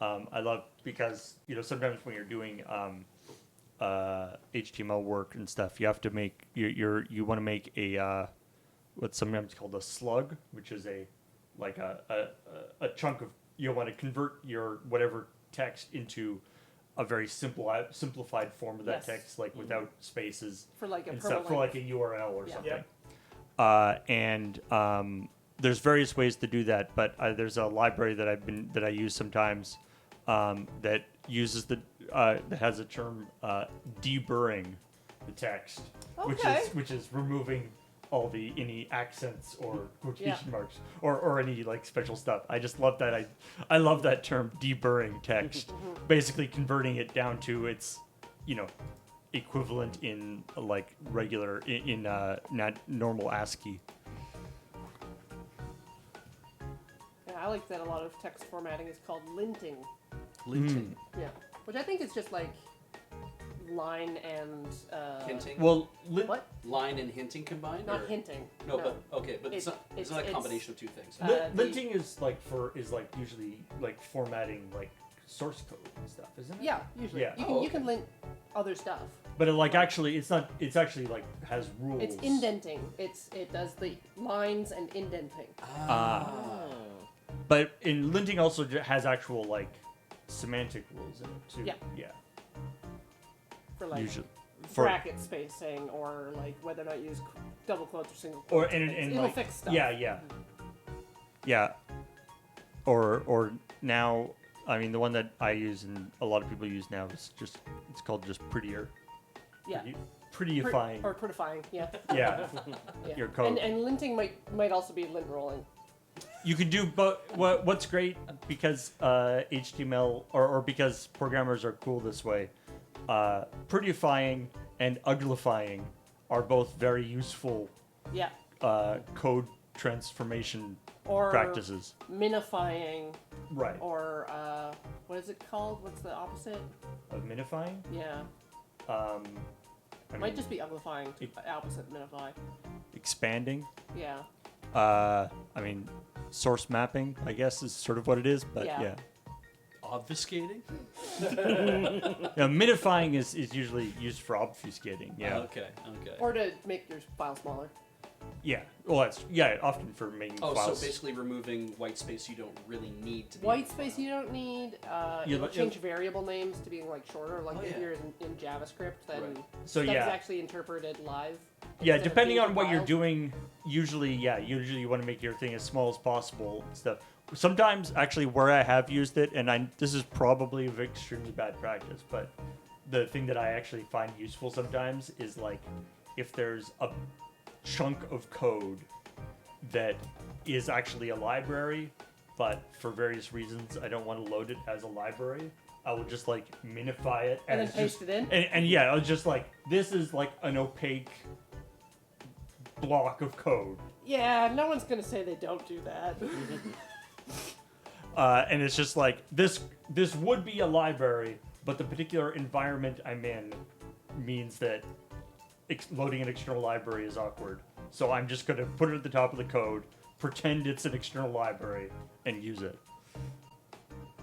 I love because sometimes when you're doing HTML work and stuff, you have to make you want to make a what's sometimes called a slug, which is a chunk of you want to convert your whatever text into a very simplified form of that text, like without spaces for like a and stuff, for like a URL or something. And there's various ways to do that, but there's a library that I use sometimes that uses that has a term deburring the text, which is removing all any accents or quotation marks or any like special stuff. I just love that. I love that term, deburring text. Basically converting it down to its equivalent in like regular in not normal ASCII. Yeah, I like that a lot of text formatting is called linting. Linting. Yeah, which I think is just like line and hinting. Well, what? Line and hinting combined? Not hinting. No, but okay, but it's not a combination of two things. Linting is usually like formatting like source code and stuff, isn't it? Yeah, usually. Yeah. You can lint other stuff. But it's not. It's actually like has rules. It's indenting. It does the lines and indenting. But in linting also has actual like semantic rules in it too. Yeah. Yeah. For like usually bracket spacing or like whether or not you use double quotes or single quotes. It'll like, fix stuff. Yeah. Or now, I mean, the one that I use and a lot of people use now is it's called just prettier. Yeah. Prettyifying. Or prettifying, yeah. Yeah. Your code. And linting might also be lint rolling. You can do, but what's great because HTML or because programmers are cool this way, prettyifying and uglifying are both very useful code transformation practices. Minifying. Right. Or what is it called? What's the opposite? Of minifying? Yeah. Might just be uglifying. Opposite minify. Expanding? Yeah. I mean, source mapping, I guess, is sort of what it is, but yeah. Obfuscating? Minifying is usually used for obfuscating. Yeah. Okay. Or to make your file smaller. Yeah. Well, often for making files. Oh, so basically removing white space you don't really need to be white space you don't need. It'll change variable names to being like shorter. Like if you're in JavaScript, then stuff is actually interpreted live. Yeah, depending on what you're doing, usually you want to make your thing as small as possible and stuff. Sometimes, actually, where I have used it, and this is probably an extremely bad practice, but the thing that I actually find useful sometimes is like if there's a chunk of code that is actually a library, but for various reasons I don't want to load it as a library, I will just like minify it and then paste it in. And I was just like, this is like an opaque block of code. Yeah, no one's gonna say they don't do that. And it's just like this would be a library, but the particular environment I'm in means that loading an external library is awkward. So I'm just going to put it at the top of the code, pretend it's an external library, and use it.